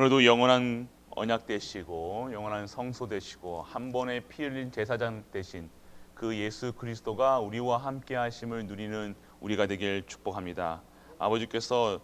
오늘도 영원한 언약 되시고 영원한 성소 되시고 한 번의 피 흘린 제사장 되신 그 예수 그리스도가 우리와 함께 하심을 누리는 우리가 되길 축복합니다. 아버지께서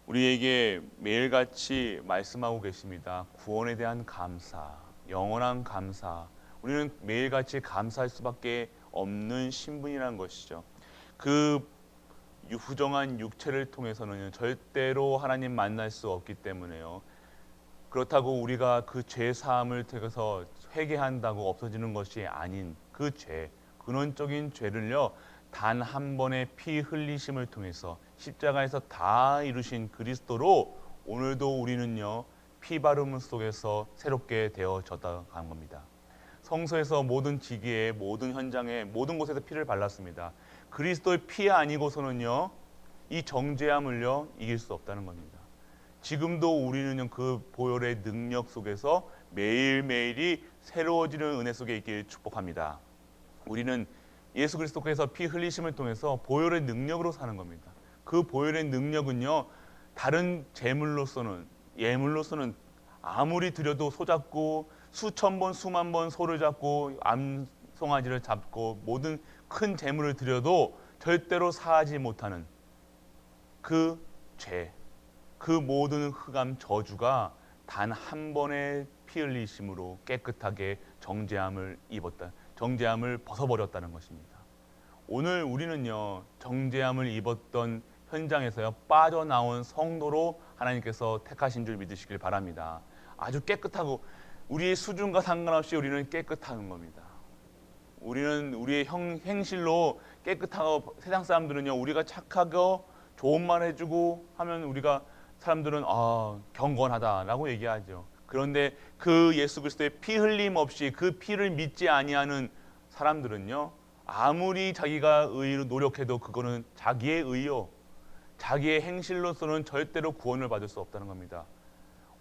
우리에게 매일같이 말씀하고 계십니다. 구원에 대한 감사, 영원한 감사. 우리는 매일같이 감사할 수밖에 없는 신분이라는 것이죠. 그 후정한 육체를 통해서는 절대로 하나님 만날 수 없기 때문에요. 그렇다고 우리가 그 죄 사함을 통해서 회개한다고 없어지는 것이 아닌 그 죄, 근원적인 죄를요, 단 한 번의 피 흘리심을 통해서 십자가에서 다 이루신 그리스도로 오늘도 우리는요, 피 바름 속에서 새롭게 되어졌다 간 겁니다. 성소에서 모든 지기에, 모든 현장에, 모든 곳에서 피를 발랐습니다. 그리스도의 피 아니고서는요, 이 정죄함을요, 이길 수 없다는 겁니다. 지금도 우리는 그 보혈의 능력 속에서 매일매일이 새로워지는 은혜 속에 있길 축복합니다. 우리는 예수 그리스도께서 피 흘리심을 통해서 보혈의 능력으로 사는 겁니다. 그 보혈의 능력은요, 다른 제물로서는, 예물로서는 아무리 드려도 소잡고 수천 번 수만 번 소를 잡고 암송아지를 잡고 모든 큰 제물을 드려도 절대로 사하지 못하는 그 죄, 그 모든 흑암 저주가 단 한 번의 피 흘리심으로 깨끗하게 정죄함을 입었다. 정죄함을 벗어버렸다는 것입니다. 오늘 우리는요, 정죄함을 입었던 현장에서요, 빠져나온 성도로 하나님께서 택하신 줄 믿으시길 바랍니다. 아주 깨끗하고 우리의 수준과 상관없이 우리는 깨끗한 겁니다. 우리는 우리의 행실로 깨끗하고 세상 사람들은요, 우리가 착하고 좋은 말 해주고 하면 우리가 사람들은 경건하다라고 얘기하죠. 그런데 그 예수 그리스도의 피 흘림 없이 그 피를 믿지 아니하는 사람들은요, 아무리 자기가 의로 노력해도 그거는 자기의 의요, 자기의 행실로서는 절대로 구원을 받을 수 없다는 겁니다.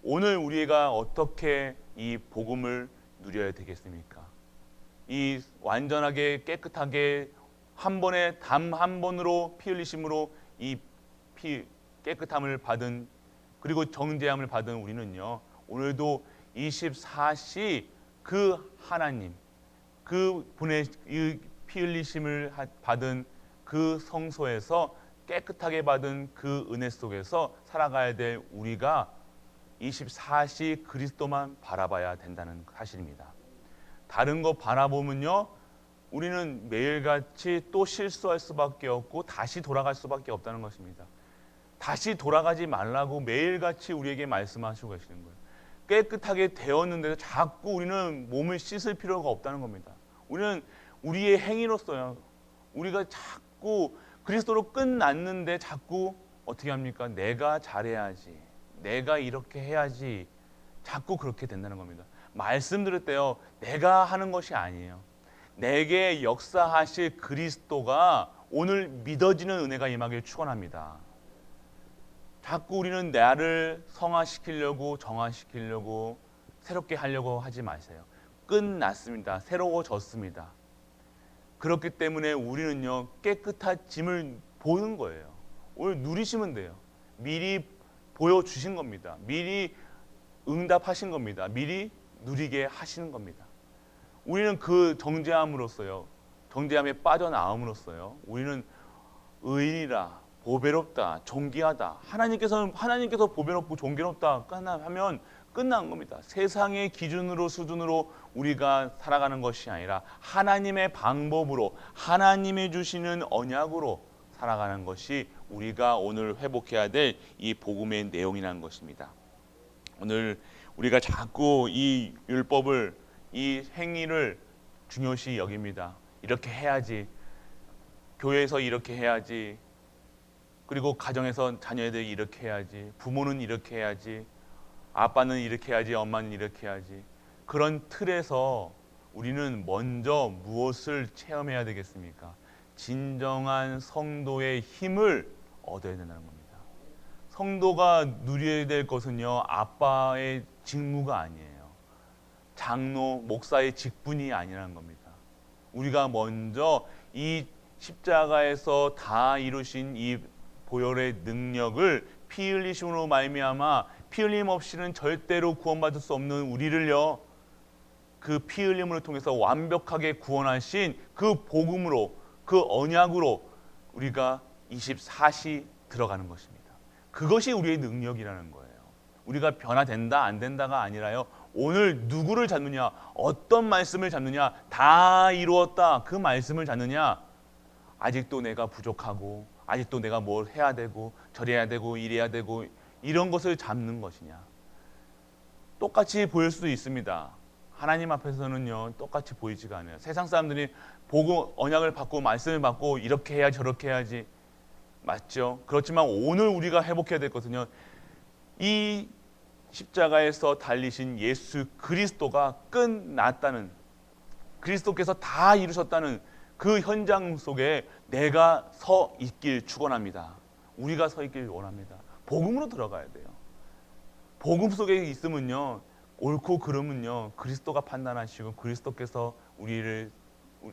오늘 우리가 어떻게 이 복음을 누려야 되겠습니까? 이 완전하게 깨끗하게 한 번에 단 한 번으로 피 흘리심으로 이 피 깨끗함을 받은, 그리고 정죄함을 받은 우리는요, 오늘도 24시 그 하나님, 그 분의 피 흘리심을 받은 그 성소에서 깨끗하게 받은 그 은혜 속에서 살아가야 될 우리가 24시 그리스도만 바라봐야 된다는 사실입니다. 다른 거 바라보면요, 우리는 매일같이 또 실수할 수밖에 없고 다시 돌아갈 수밖에 없다는 것입니다. 다시 돌아가지 말라고 매일같이 우리에게 말씀하시고 계시는 거예요. 깨끗하게 되었는데도 자꾸 우리는 몸을 씻을 필요가 없다는 겁니다. 우리는 우리의 행위로서요, 우리가 자꾸 그리스도로 끝났는데 자꾸 어떻게 합니까? 내가 잘해야지, 내가 이렇게 해야지, 자꾸 그렇게 된다는 겁니다. 말씀드릴 때요, 내가 하는 것이 아니에요. 내게 역사하실 그리스도가 오늘 믿어지는 은혜가 임하길 축원합니다. 자꾸 우리는 나를 성화시키려고, 정화시키려고, 새롭게 하려고 하지 마세요. 끝났습니다. 새로워졌습니다. 그렇기 때문에 우리는요, 깨끗해짐을 보는 거예요. 오늘 누리시면 돼요. 미리 보여주신 겁니다. 미리 응답하신 겁니다. 미리 누리게 하시는 겁니다. 우리는 그 정죄함으로써요, 정죄함에 빠져나옴으로써요, 우리는 의인이라, 보배롭다, 존귀하다, 하나님께서 보배롭고 존귀롭다 하면 끝난 겁니다. 세상의 기준으로 수준으로 우리가 살아가는 것이 아니라 하나님의 방법으로, 하나님이 주시는 언약으로 살아가는 것이 우리가 오늘 회복해야 될 이 복음의 내용이라는 것입니다. 오늘 우리가 자꾸 이 율법을, 이 행위를 중요시 여깁니다. 이렇게 해야지, 교회에서 이렇게 해야지, 그리고 가정에서 자녀들이 이렇게 해야지, 부모는 이렇게 해야지, 아빠는 이렇게 해야지, 엄마는 이렇게 해야지. 그런 틀에서 우리는 먼저 무엇을 체험해야 되겠습니까? 진정한 성도의 힘을 얻어야 된다는 겁니다. 성도가 누려야 될 것은요, 아빠의 직무가 아니에요. 장로, 목사의 직분이 아니라는 겁니다. 우리가 먼저 이 십자가에서 다 이루신 이 보혈의 능력을 피 흘리심으로 말미암아 피 흘림 없이는 절대로 구원받을 수 없는 우리를요, 그 피 흘림을 통해서 완벽하게 구원하신 그 복음으로, 그 언약으로 우리가 24시 들어가는 것입니다. 그것이 우리의 능력이라는 거예요. 우리가 변화된다 안 된다가 아니라요, 오늘 누구를 잡느냐, 어떤 말씀을 잡느냐, 다 이루었다 그 말씀을 잡느냐, 아직도 내가 부족하고 아직도 내가 뭘 해야 되고 저래야 되고 이래야 되고 이런 것을 잡는 것이냐. 똑같이 보일 수도 있습니다. 하나님 앞에서는요, 똑같이 보이지가 않아요. 세상 사람들이 복음 언약을 받고 말씀을 받고 이렇게 해야 저렇게 해야지, 맞죠? 그렇지만 오늘 우리가 회복해야 될 것은요, 이 십자가에서 달리신 예수 그리스도가 끝났다는, 그리스도께서 다 이루셨다는 그 현장 속에 내가 서 있길 축원합니다. 우리가 서 있길 원합니다. 복음으로 들어가야 돼요. 복음 속에 있으면요, 옳고 그름은요 그리스도가 판단하시고 그리스도께서 우리를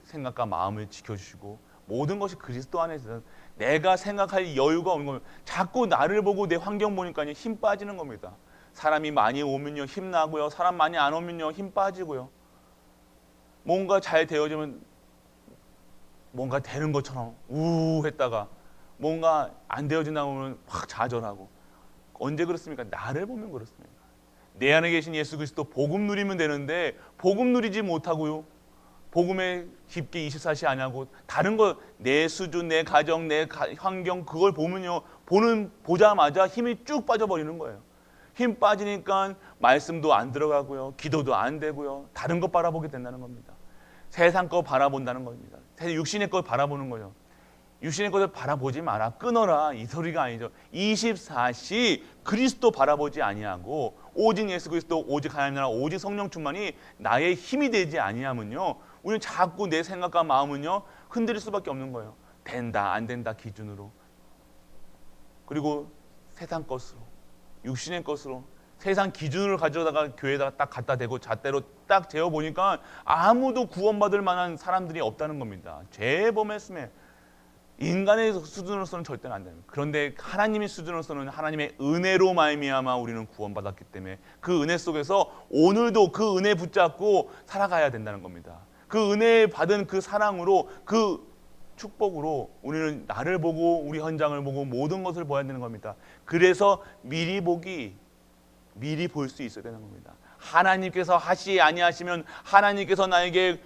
생각과 마음을 지켜주시고 모든 것이 그리스도 안에서 내가 생각할 여유가 오는 겁니다. 자꾸 나를 보고 내 환경 보니까 힘 빠지는 겁니다. 사람이 많이 오면요 힘 나고요, 사람 많이 안 오면요 힘 빠지고요. 뭔가 잘 되어지면 뭔가 되는 것처럼 우했다가 뭔가 안 되어진다고 하면 확 좌절하고. 언제 그렇습니까? 나를 보면 그렇습니다. 내 안에 계신 예수 그리스도 복음 누리면 되는데 복음 누리지 못하고요, 복음에 깊게 24시 안 하고 다른 거, 내 수준, 내 가정, 내 환경 그걸 보면요, 보자마자 힘이 쭉 빠져버리는 거예요. 힘 빠지니까 말씀도 안 들어가고요, 기도도 안 되고요, 다른 거 바라보게 된다는 겁니다. 세상 거 바라본다는 겁니다. 육신의 걸 바라보는 거예요. 육신의 것을 바라보지 마라, 끊어라, 이 소리가 아니죠. 24시 그리스도 바라보지 아니하고 오직 예수 그리스도, 오직 하나님 나라, 오직 성령 충만이 나의 힘이 되지 아니하면요, 우리는 자꾸 내 생각과 마음은요 흔들릴 수밖에 없는 거예요. 된다 안 된다 기준으로, 그리고 세상 것으로, 육신의 것으로, 세상 기준을 가져다가 교회에다가 딱 갖다 대고 잣대로 딱 재어보니까 아무도 구원받을 만한 사람들이 없다는 겁니다. 죄범했음에 인간의 수준으로서는 절대는 안 됩니다. 그런데 하나님의 수준으로서는 하나님의 은혜로 말미암아 우리는 구원받았기 때문에 그 은혜 속에서 오늘도 그 은혜 붙잡고 살아가야 된다는 겁니다. 그 은혜 받은 그 사랑으로, 그 축복으로 우리는 나를 보고 우리 현장을 보고 모든 것을 보아야 되는 겁니다. 그래서 미리 볼 수 있어야 되는 겁니다. 하나님께서 하시 아니하시면, 하나님께서 나에게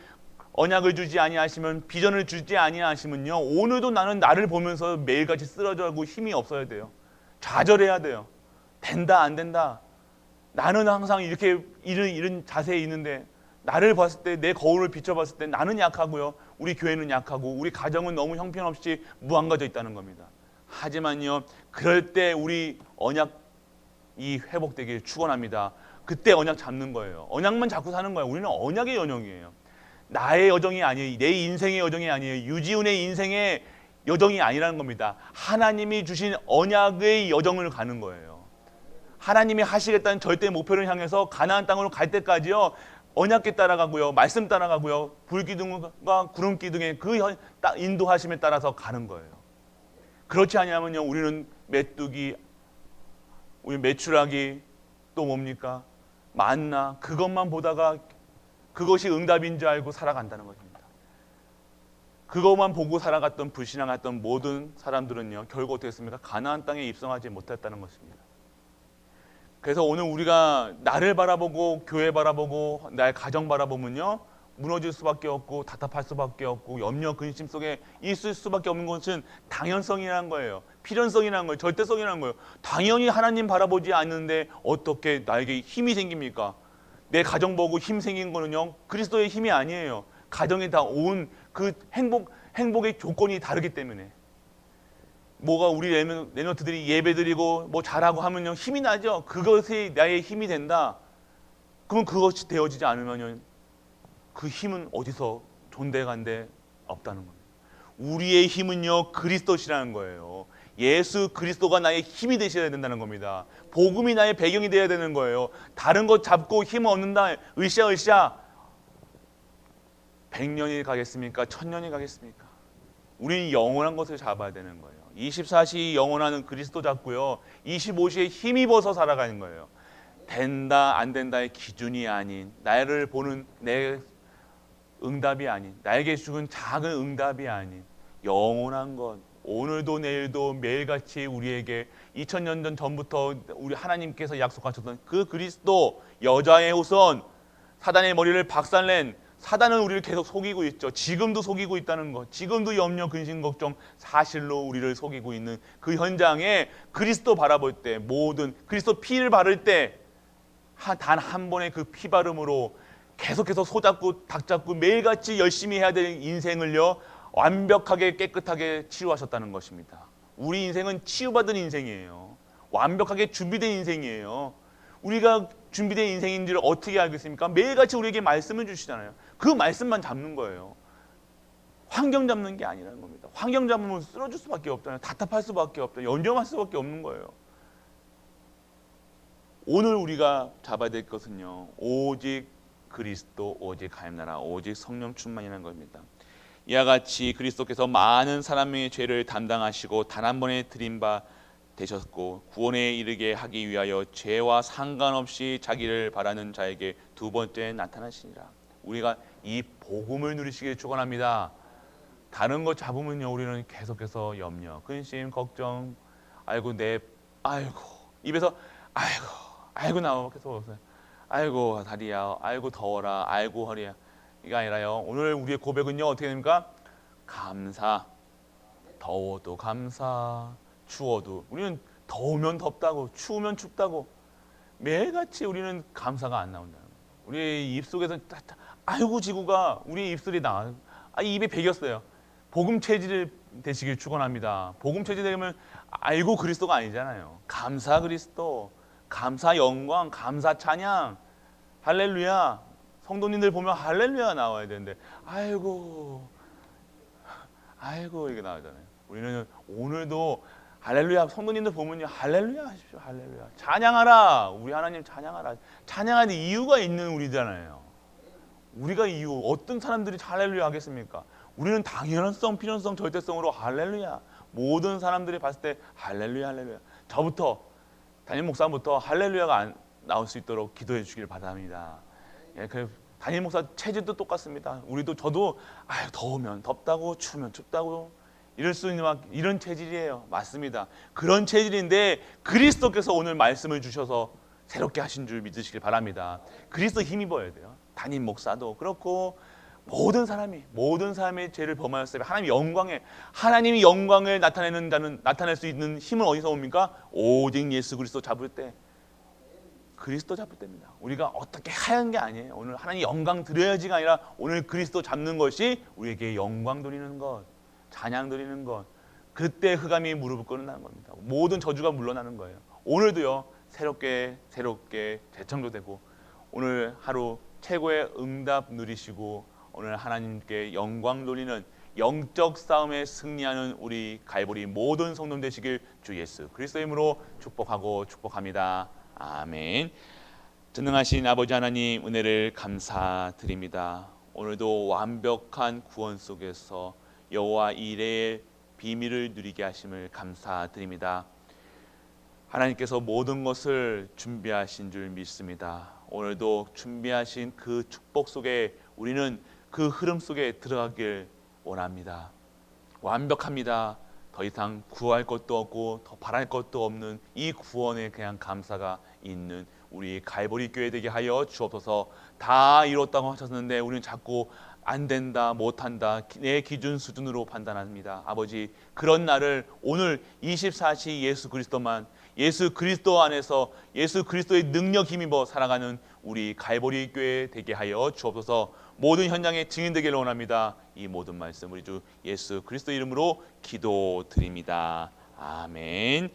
언약을 주지 아니하시면, 비전을 주지 아니하시면요, 오늘도 나는 나를 보면서 매일같이 쓰러져가고 힘이 없어야 돼요. 좌절해야 돼요. 된다 안 된다. 나는 항상 이렇게 이런 자세에 있는데, 나를 봤을 때, 내 거울을 비춰봤을 때 나는 약하고요, 우리 교회는 약하고 우리 가정은 너무 형편없이 무안가져 있다는 겁니다. 하지만요, 그럴 때 우리 언약이 회복되길 축원합니다. 그때 언약 잡는 거예요. 언약만 잡고 사는 거예요. 우리는 언약의 여정이에요. 나의 여정이 아니에요. 내 인생의 여정이 아니에요. 유지훈의 인생의 여정이 아니라는 겁니다. 하나님이 주신 언약의 여정을 가는 거예요. 하나님이 하시겠다는 절대 목표를 향해서 가나안 땅으로 갈 때까지요, 언약궤 따라가고요, 말씀 따라가고요, 불기둥과 구름기둥의 그 인도하심에 따라서 가는 거예요. 그렇지 않으면요, 우리는 메뚜기, 우리 메추라기, 또 뭡니까? 만나, 그것만 보다가 그것이 응답인 줄 알고 살아간다는 것입니다. 그것만 보고 살아갔던, 불신앙했던 모든 사람들은요, 결국 어떻게 했습니까? 가나안 땅에 입성하지 못했다는 것입니다. 그래서 오늘 우리가 나를 바라보고 교회 바라보고 나의 가정 바라보면요, 무너질 수밖에 없고 답답할 수밖에 없고 염려 근심 속에 있을 수밖에 없는 것은 당연성이라는 거예요. 필연성이라는 거예요. 절대성이라는 거예요. 당연히 하나님 바라보지 않는데 어떻게 나에게 힘이 생깁니까? 내 가정 보고 힘 생긴 거는요, 그리스도의 힘이 아니에요. 가정에 다 온 그 행복의 조건이 다르기 때문에. 뭐가 우리 레너트들이 예배드리고 뭐 잘하고 하면요, 힘이 나죠. 그것이 나의 힘이 된다. 그러면 그것이 되어지지 않으면 그 힘은 어디서 존재간데 없다는 겁니다. 우리의 힘은요, 그리스도시라는 거예요. 예수 그리스도가 나의 힘이 되셔야 된다는 겁니다. 복음이 나의 배경이 되어야 되는 거예요. 다른 것 잡고 힘 얻는다, 으쌰 100년이 가겠습니까? 1000년이 가겠습니까? 우리는 영원한 것을 잡아야 되는 거예요. 24시 영원한 그리스도 잡고요. 25시에 힘입어서 살아가는 거예요. 된다 안 된다의 기준이 아닌, 나를 보는 내 응답이 아닌, 나에게 주는 작은 응답이 아닌 영원한 것, 오늘도 내일도 매일같이 우리에게 2000년 전부터 우리 하나님께서 약속하셨던 그 그리스도, 여자의 후손, 사단의 머리를 박살낸, 사단은 우리를 계속 속이고 있죠. 지금도 속이고 있다는 것, 지금도 염려, 근심, 걱정, 사실로 우리를 속이고 있는 그 현장에 그리스도 바라볼 때, 모든 그리스도 피를 바를 때 단 한 번의 그 피바름으로 계속해서 소잡고 닭잡고 매일같이 열심히 해야 될 인생을요, 완벽하게 깨끗하게 치유하셨다는 것입니다. 우리 인생은 치유받은 인생이에요. 완벽하게 준비된 인생이에요. 우리가 준비된 인생인 줄 어떻게 알겠습니까? 매일같이 우리에게 말씀을 주시잖아요. 그 말씀만 잡는 거예요. 환경 잡는 게 아니라는 겁니다. 환경 잡으면 쓰러질 수밖에 없잖아요. 답답할 수밖에 없잖아요. 연점할 수밖에 없는 거예요. 오늘 우리가 잡아야 될 것은요, 오직 그리스도, 오직 하나님 나라, 오직 성령 충만이라는 겁니다. 이와 같이 그리스도께서 많은 사람의 죄를 담당하시고 단 한 번에 드린 바 되셨고, 구원에 이르게 하기 위하여 죄와 상관없이 자기를 바라는 자에게 두 번째 나타나시니라. 우리가 이 복음을 누리시길 축원합니다. 다른 거 잡으면요, 우리는 계속해서 염려, 근심, 걱정, 아이고 입에서 아이고 나와 계속 아이고 다리야, 아이고 더워라, 아이고 허리야. 이게 아니라요, 오늘 우리의 고백은요 어떻게 됩니까? 감사. 더워도 감사, 추워도, 우리는 더우면 덥다고, 추우면 춥다고 매일같이 우리는 감사가 안 나온다는 거예요. 우리 입속에서 아이고 지구가 우리 입술이 나와요. 입에 배겼어요. 복음 체질 되시길 축원합니다. 복음 체질 되면 아이고 그리스도가 아니잖아요. 감사 그리스도, 감사 영광, 감사 찬양, 할렐루야. 성도님들 보면 할렐루야 나와야 되는데 아이고 이게 나오잖아요. 우리는 오늘도 할렐루야, 성도님들 보면요 할렐루야 하십시오. 할렐루야, 찬양하라, 우리 하나님 찬양하라. 찬양하는 이유가 있는 우리잖아요. 우리가 이유, 어떤 사람들이 할렐루야 하겠습니까? 우리는 당연성, 필연성, 절대성으로 할렐루야. 모든 사람들이 봤을 때 할렐루야, 할렐루야. 저부터, 담임 목사부터 할렐루야가 나올 수 있도록 기도해 주길 바랍니다. 예, 그 담임 목사 체질도 똑같습니다. 저도 더우면 덥다고, 추우면 춥다고 이럴 수 있는 이런 체질이에요. 맞습니다. 그런 체질인데 그리스도께서 오늘 말씀을 주셔서 새롭게 하신 줄 믿으시길 바랍니다. 그리스도 힘입어야 돼요. 담임 목사도 그렇고 모든 사람의 죄를 범하였어요. 하나님이 영광을 나타내는 자는, 나타낼 수 있는 힘은 어디서 옵니까? 오직 예수 그리스도 잡을 때, 그리스도 잡을 때입니다. 우리가 어떻게 하는 게 아니에요. 오늘 하나님 영광 드려야지가 아니라 오늘 그리스도 잡는 것이 우리에게 영광 드리는 것, 찬양 드리는 것, 그때 흑암이 무릎을 꿇는다는 겁니다. 모든 저주가 물러나는 거예요. 오늘도요 새롭게 재창조되고 오늘 하루 최고의 응답 누리시고 오늘 하나님께 영광 돌리는 영적 싸움에 승리하는 우리 갈보리 모든 성도님 되시길 주 예수 그리스도의 이름으로 축복합니다. 아멘. 전능하신 아버지 하나님, 은혜를 감사드립니다. 오늘도 완벽한 구원 속에서 여호와 이레의 비밀을 누리게 하심을 감사드립니다. 하나님께서 모든 것을 준비하신 줄 믿습니다. 오늘도 준비하신 그 축복 속에 우리는 그 흐름 속에 들어가길 원합니다. 완벽합니다. 더 이상 구할 것도 없고 더 바랄 것도 없는 이 구원에 그냥 감사가 있는 우리 갈보리 교회 되게 하여 주옵소서. 다 이뤘다고 하셨는데 우리는 자꾸 안 된다, 못한다, 내 기준 수준으로 판단합니다. 아버지, 그런 나를 오늘 24시 예수 그리스도만, 예수 그리스도 안에서 예수 그리스도의 능력 힘입어 살아가는 우리 갈보리 교회 되게 하여 주옵소서. 모든 현장에 증인되기를 원합니다. 이 모든 말씀 우리 주 예수 그리스도 이름으로 기도드립니다. 아멘.